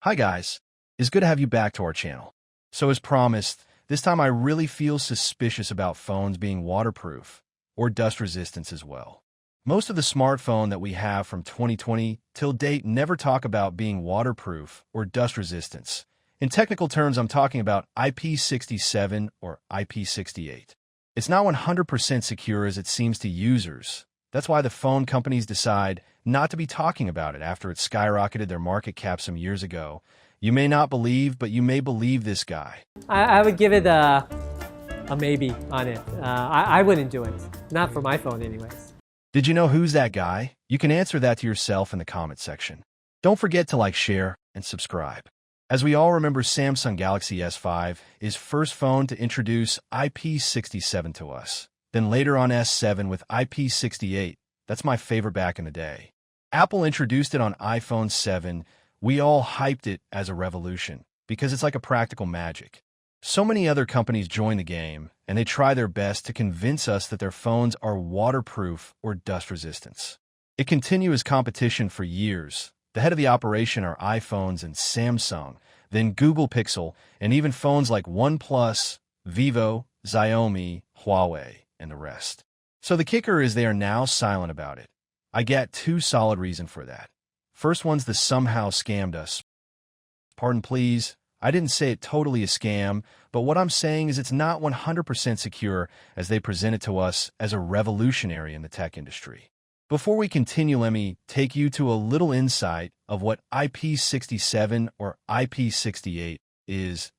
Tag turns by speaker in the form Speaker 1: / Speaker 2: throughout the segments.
Speaker 1: Hi guys, it's good to have you back to our channel. So as promised, this time I really feel suspicious about phones being waterproof or dust resistant as well. Most of the smartphone that we have from 2020 till date never talk about being waterproof or dust resistance. In technical terms, I'm talking about IP67 or IP68. It's not 100% secure as it seems to users. That's why the phone companies decide not to be talking about it after it skyrocketed their market cap some years ago. You may not believe, but you may believe this guy.
Speaker 2: I would give it a maybe on it. I wouldn't do it. Not for my phone anyways.
Speaker 1: Did you know who's that guy? You can answer that to yourself in the comment section. Don't forget to like, share, and subscribe. As we all remember, Samsung Galaxy S5 is first phone to introduce IP67 to us. Then later on S7 with IP68. That's my favorite back in the day. Apple introduced it on iPhone 7. We all hyped it as a revolution because it's like a practical magic. So many other companies join the game, and they try their best to convince us that their phones are waterproof or dust resistant. It continued as competition for years. The head of the operation are iPhones and Samsung, then Google Pixel, and even phones like OnePlus, Vivo, Xiaomi, Huawei, and the rest. So the kicker is they are now silent about it. I get two solid reasons for that. First one's the somehow scammed us. Pardon please, I didn't say it totally a scam, but what I'm saying is it's not 100% secure as they present it to us as a revolutionary in the tech industry. Before we continue, let me take you to a little insight of what IP67 or IP68 is.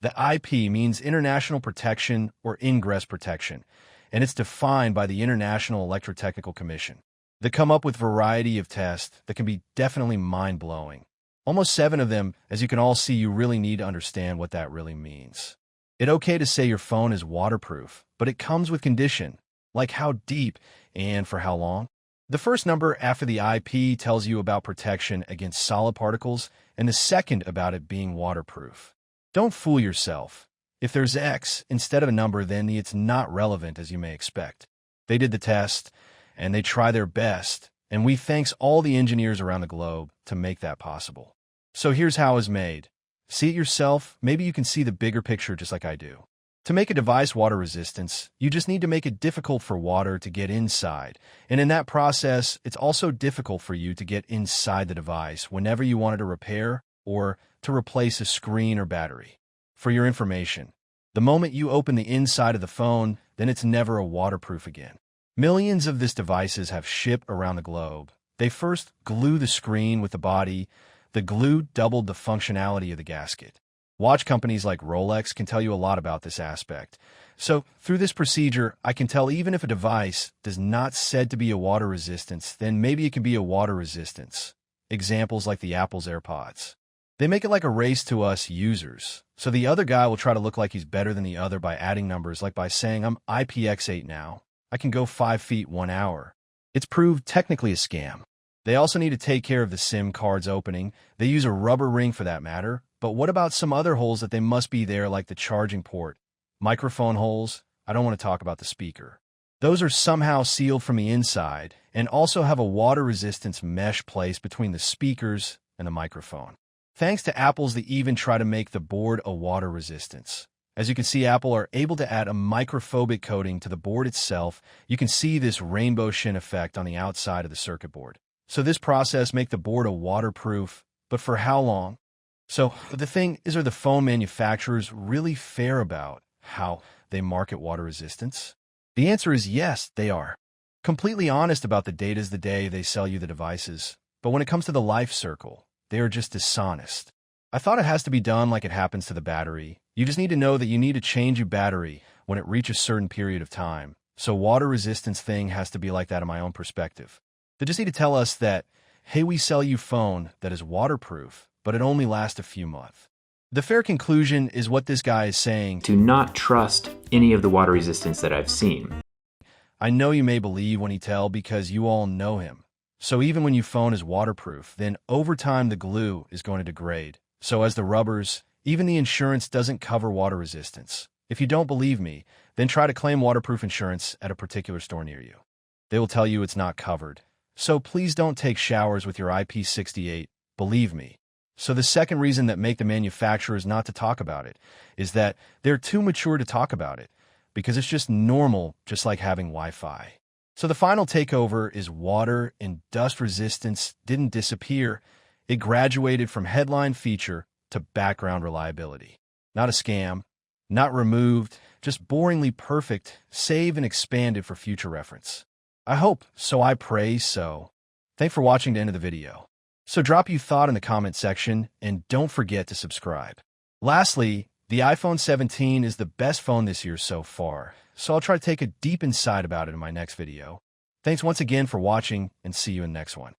Speaker 1: The IP means International Protection or Ingress Protection, and it's defined by the International Electrotechnical Commission. They come up with a variety of tests that can be definitely mind-blowing. Almost 7 of them, as you can all see, you really need to understand what that really means. It's okay to say your phone is waterproof, but it comes with condition, like how deep and for how long. The first number after the IP tells you about protection against solid particles, and the second about it being waterproof. Don't fool yourself. If there's X instead of a number, then it's not relevant as you may expect. They did the test, and they try their best, and we thanks all the engineers around the globe to make that possible. So here's how it's made. See it yourself, maybe you can see the bigger picture just like I do. To make a device water resistant, you just need to make it difficult for water to get inside. And in that process, it's also difficult for you to get inside the device whenever you wanted to repair or to replace a screen or battery. For your information, the moment you open the inside of the phone, then it's never a waterproof again. Millions of these devices have shipped around the globe. They first glue the screen with the body. The glue doubled the functionality of the gasket. Watch companies like Rolex can tell you a lot about this aspect. So through this procedure, I can tell even if a device does not said to be a water resistance, then maybe it can be a water resistance. Examples like the Apple's AirPods. They make it like a race to us users. So the other guy will try to look like he's better than the other by adding numbers, like by saying, I'm IPX8 now. I can go 5 feet 1 hour. It's proved technically a scam. They also need to take care of the SIM card's opening. They use a rubber ring for that matter. But what about some other holes that they must be there, like the charging port? Microphone holes? I don't want to talk about the speaker. Those are somehow sealed from the inside and also have a water resistance mesh placed between the speakers and the microphone. Thanks to Apple's, they even try to make the board a water resistance. As you can see, Apple are able to add a microphobic coating to the board itself. You can see this rainbow shin effect on the outside of the circuit board. So this process make the board a waterproof, but for how long? So the thing is, are the phone manufacturers really fair about how they market water resistance? The answer is yes, they are. Completely honest about the date is the day they sell you the devices. But when it comes to the life cycle, they are just dishonest. I thought it has to be done like it happens to the battery. You just need to know that you need to change your battery when it reaches a certain period of time. So water resistance thing has to be like that in my own perspective. They just need to tell us that, hey, we sell you phone that is waterproof, but it only lasts a few months. The fair conclusion is what this guy is saying.
Speaker 3: Do not trust any of the water resistance that I've seen.
Speaker 1: I know you may believe when he tell because you all know him. So even when your phone is waterproof, then over time the glue is going to degrade. So as the rubbers, even the insurance doesn't cover water resistance. If you don't believe me, then try to claim waterproof insurance at a particular store near you. They will tell you it's not covered. So please don't take showers with your IP68, believe me. So the second reason that make the manufacturers not to talk about it is that they're too mature to talk about it because it's just normal, just like having Wi-Fi. So the final takeover is water and dust resistance didn't disappear. It graduated from headline feature to background reliability. Not a scam, not removed, just boringly perfect, save and expanded for future reference. I hope, so I pray so. Thanks for watching the end of the video. So drop your thought in the comment section and don't forget to subscribe. Lastly, the iPhone 17 is the best phone this year so far, so I'll try to take a deep insight about it in my next video. Thanks once again for watching and see you in the next one.